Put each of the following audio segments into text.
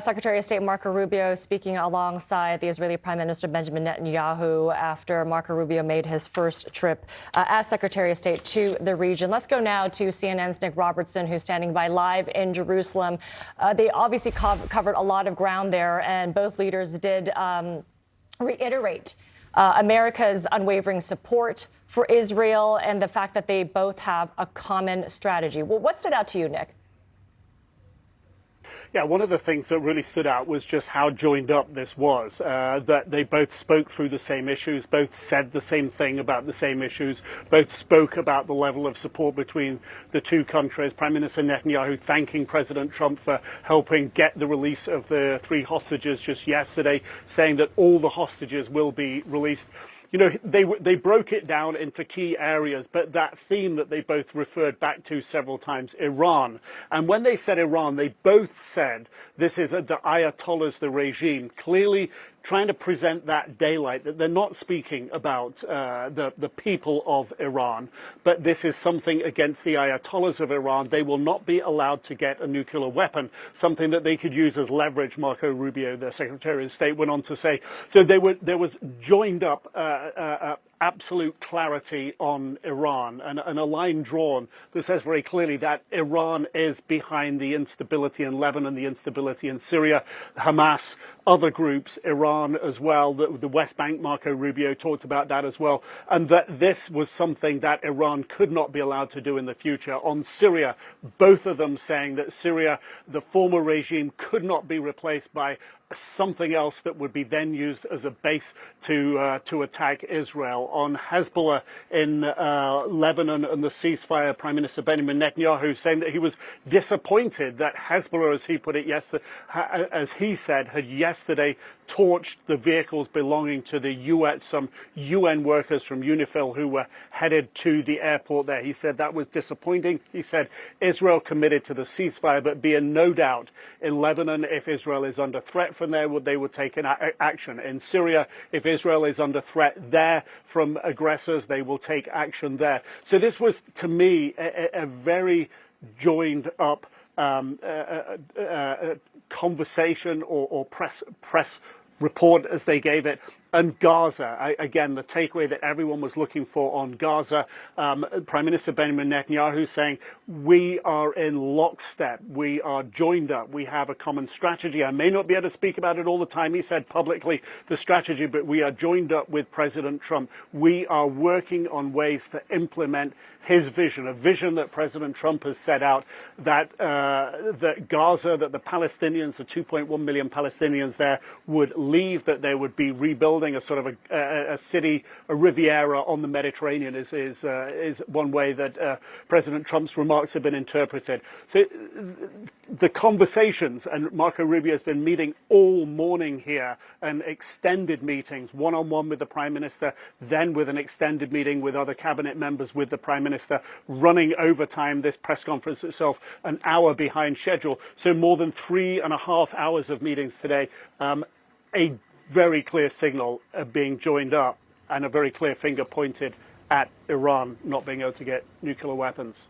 Secretary of State Marco Rubio speaking alongside the Israeli Prime Minister Benjamin Netanyahu after Marco Rubio made his first trip as Secretary of State to the region. Let's go now to CNN's Nick Robertson, who's standing by live in Jerusalem. They obviously covered a lot of ground there, and both leaders did reiterate America's unwavering support for Israel and the fact that they both have a common strategy. Well, what stood out to you, Nick? Yeah, one of the things that really stood out was just how joined up this was, that they both spoke through the same issues, both said the same thing about the same issues, both spoke about the level of support between the two countries. Prime Minister Netanyahu thanking President Trump for helping get the release of the 3 hostages just yesterday, saying that all the hostages will be released. You know, they broke it down into key areas, but that theme that they both referred back to several times, Iran. And when they said Iran, they both said this is the Ayatollahs, the regime, clearly trying to present that daylight, that they're not speaking about the people of Iran, but this is something against the Ayatollahs of Iran. They will not be allowed to get a nuclear weapon, something that they could use as leverage, Marco Rubio, the Secretary of State, went on to say. So there was joined up absolute clarity on Iran and a line drawn that says very clearly that Iran is behind the instability in Lebanon, the instability in Syria, Hamas, other groups, Iran as well, the West Bank. Marco Rubio talked about that as well, and that this was something that Iran could not be allowed to do in the future. On Syria, both of them saying that Syria, the former regime, could not be replaced by something else that would be then used as a base to attack Israel. On Hezbollah in Lebanon and the ceasefire, Prime Minister Benjamin Netanyahu saying that he was disappointed that Hezbollah, as he put it yesterday, as he said, had yesterday torched the vehicles belonging to the UN, some UN workers from UNIFIL who were headed to the airport there. He said that was disappointing. He said Israel committed to the ceasefire, but be in no doubt in Lebanon, if Israel is under threat from there, they would take an action. In Syria, if Israel is under threat there from aggressors, they will take action there. So this was, to me, a very joined up conversation or press report, as they gave it. And Gaza, again, the takeaway that everyone was looking for on Gaza, Prime Minister Benjamin Netanyahu saying, we are in lockstep, we are joined up, we have a common strategy. I may not be able to speak about it all the time, he said publicly, the strategy, but we are joined up with President Trump. We are working on ways to implement his vision, a vision that President Trump has set out, that that Gaza, that the Palestinians, the 2.1 million Palestinians there, would leave, that they would be rebuilding a sort of a city, a Riviera on the Mediterranean is one way that President Trump's remarks have been interpreted. So the conversations, and Marco Rubio has been meeting all morning here, and extended meetings, one-on-one with the Prime Minister, then with an extended meeting with other cabinet members with the Prime Minister, running overtime, this press conference itself, an hour behind schedule. So more than 3.5 hours of meetings today. A very clear signal of being joined up and a very clear finger pointed at Iran not being able to get nuclear weapons.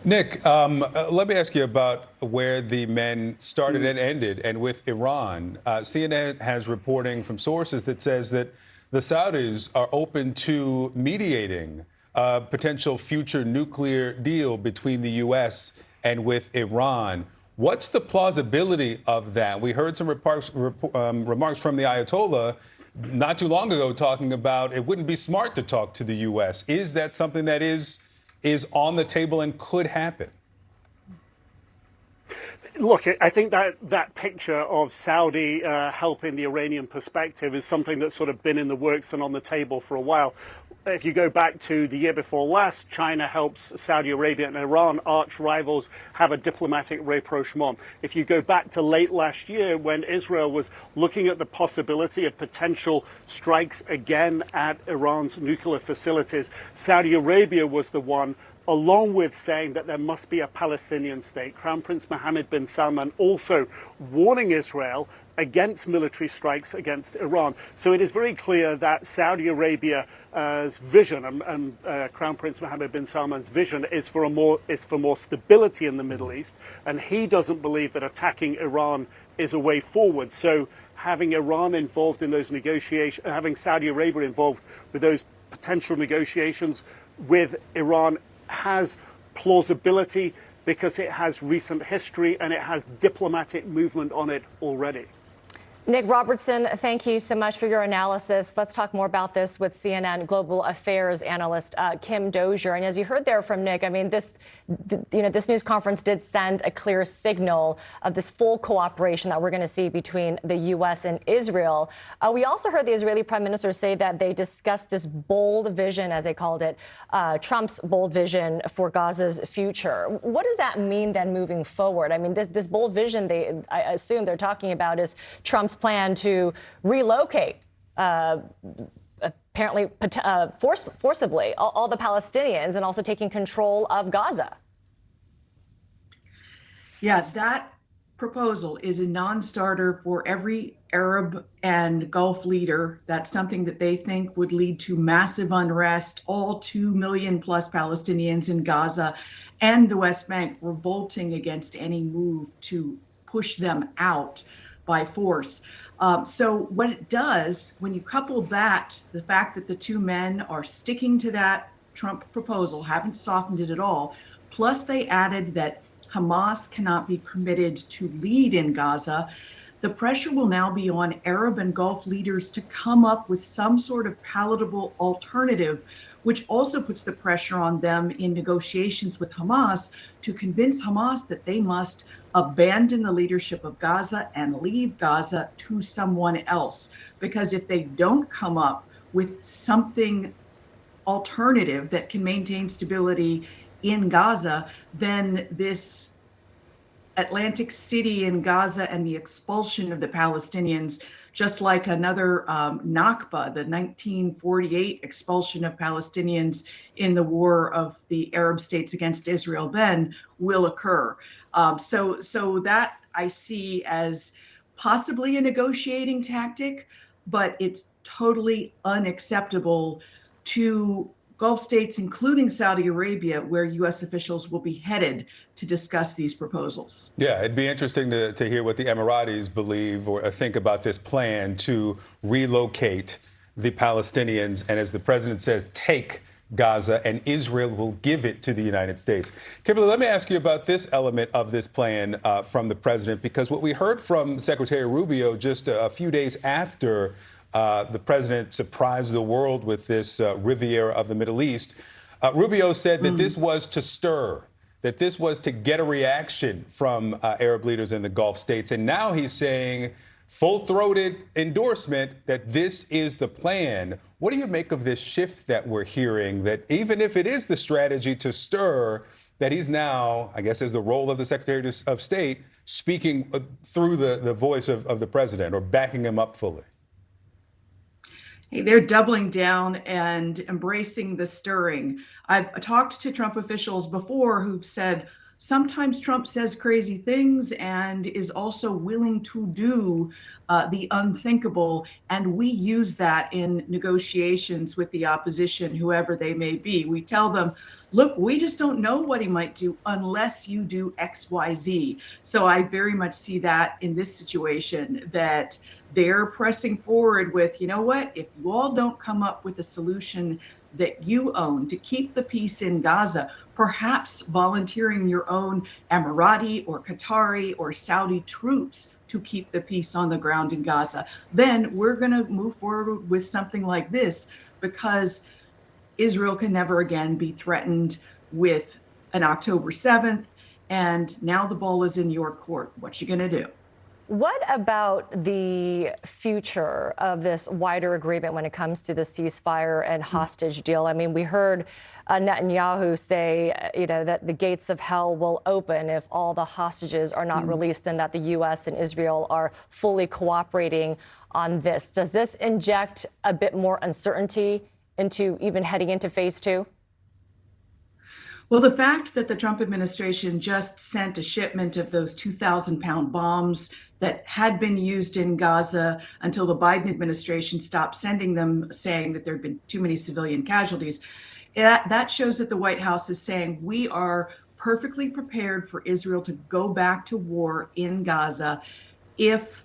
Nick, let me ask you about where the men started and ended, and with Iran. CNN has reporting from sources that says that the Saudis are open to mediating a potential future nuclear deal between the U.S. and with Iran. What's the plausibility of that? We heard some remarks from the Ayatollah not too long ago talking about it wouldn't be smart to talk to the U.S. Is that something that is on the table and could happen? Look, I think that picture of Saudi helping the Iranian perspective is something that's sort of been in the works and on the table for a while. If you go back to the year before last, China helps Saudi Arabia and Iran, arch rivals, have a diplomatic rapprochement. If you go back to late last year, when Israel was looking at the possibility of potential strikes again at Iran's nuclear facilities, Saudi Arabia was the one, along with saying that there must be a Palestinian state. Crown Prince Mohammed bin Salman also warning Israel against military strikes against Iran. So it is very clear that Saudi Arabia's vision and Crown Prince Mohammed bin Salman's vision is for more stability in the Middle East, and he doesn't believe that attacking Iran is a way forward. So having Iran involved in those negotiations, having Saudi Arabia involved with those potential negotiations with Iran has plausibility because it has recent history and it has diplomatic movement on it already. Nick Robertson, thank you so much for your analysis. Let's talk more about this with CNN Global Affairs analyst Kim Dozier. And as you heard there from Nick, I mean, this news conference did send a clear signal of this full cooperation that we're going to see between the U.S. and Israel. We also heard the Israeli prime minister say that they discussed this bold vision, as they called it, Trump's bold vision for Gaza's future. What does that mean then moving forward? I mean, this bold vision, I assume they're talking about is Trump's plan to relocate, apparently forcibly, all the Palestinians and also taking control of Gaza. Yeah, that proposal is a non-starter for every Arab and Gulf leader. That's something that they think would lead to massive unrest, all 2 million plus Palestinians in Gaza and the West Bank revolting against any move to push them out by force. So what it does, when you couple that, the fact that the two men are sticking to that Trump proposal, haven't softened it at all, plus they added that Hamas cannot be permitted to lead in Gaza, the pressure will now be on Arab and Gulf leaders to come up with some sort of palatable alternative, which also puts the pressure on them in negotiations with Hamas to convince Hamas that they must abandon the leadership of Gaza and leave Gaza to someone else. Because if they don't come up with something alternative that can maintain stability in Gaza, then this Atlantic City in Gaza and the expulsion of the Palestinians, just like another Nakba, the 1948 expulsion of Palestinians in the war of the Arab states against Israel, then will occur. So that I see as possibly a negotiating tactic, but it's totally unacceptable to Gulf states, including Saudi Arabia, where U.S. officials will be headed to discuss these proposals. Yeah, it'd be interesting to hear what the Emiratis believe or think about this plan to relocate the Palestinians and, as the president says, take Gaza, and Israel will give it to the United States. Kimberly, let me ask you about this element of this plan from the president, because what we heard from Secretary Rubio just a few days after the president surprised the world with this Riviera of the Middle East. Rubio said that this was to stir, that this was to get a reaction from Arab leaders in the Gulf states. And now he's saying, full-throated endorsement, that this is the plan. What do you make of this shift that we're hearing, that even if it is the strategy to stir, that he's now, I guess, as the role of the Secretary of State, speaking through the voice of the president or backing him up fully? They're doubling down and embracing the stirring. I've talked to Trump officials before who've said sometimes Trump says crazy things and is also willing to do the unthinkable. And we use that in negotiations with the opposition, whoever they may be. We tell them, look, we just don't know what he might do unless you do X, Y, Z. So I very much see that in this situation, that they're pressing forward with, you know what, if you all don't come up with a solution that you own to keep the peace in Gaza, perhaps volunteering your own Emirati or Qatari or Saudi troops to keep the peace on the ground in Gaza, then we're going to move forward with something like this, because Israel can never again be threatened with an October 7th. And now the ball is in your court. What you going to do? What about the future of this wider agreement when it comes to the ceasefire and hostage deal? I mean, we heard Netanyahu say, that the gates of hell will open if all the hostages are not released, and that the U.S. and Israel are fully cooperating on this. Does this inject a bit more uncertainty into even heading into phase two? Well, the fact that the Trump administration just sent a shipment of those 2,000-pound bombs that had been used in Gaza until the Biden administration stopped sending them, saying that there had been too many civilian casualties, that shows that the White House is saying we are perfectly prepared for Israel to go back to war in Gaza if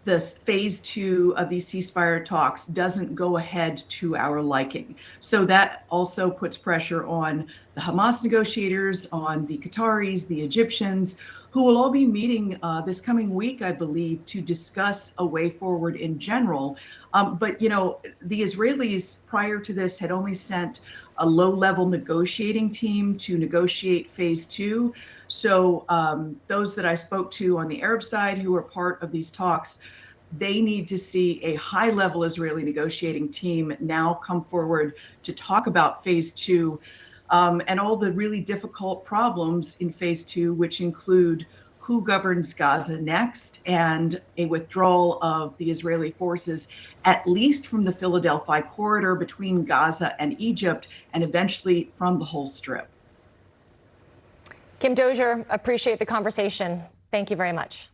the phase 2 of these ceasefire talks doesn't go ahead to our liking. So that also puts pressure on the Hamas negotiators, on the Qataris, the Egyptians, who will all be meeting this coming week, I believe, to discuss a way forward in general. But, you know, the Israelis prior to this had only sent a low-level negotiating team to negotiate phase 2. So those that I spoke to on the Arab side who were part of these talks, they need to see a high-level Israeli negotiating team now come forward to talk about phase 2 and all the really difficult problems in phase 2, which include who governs Gaza next and a withdrawal of the Israeli forces, at least from the Philadelphia corridor between Gaza and Egypt, and eventually from the whole strip. Kim Dozier, appreciate the conversation. Thank you very much.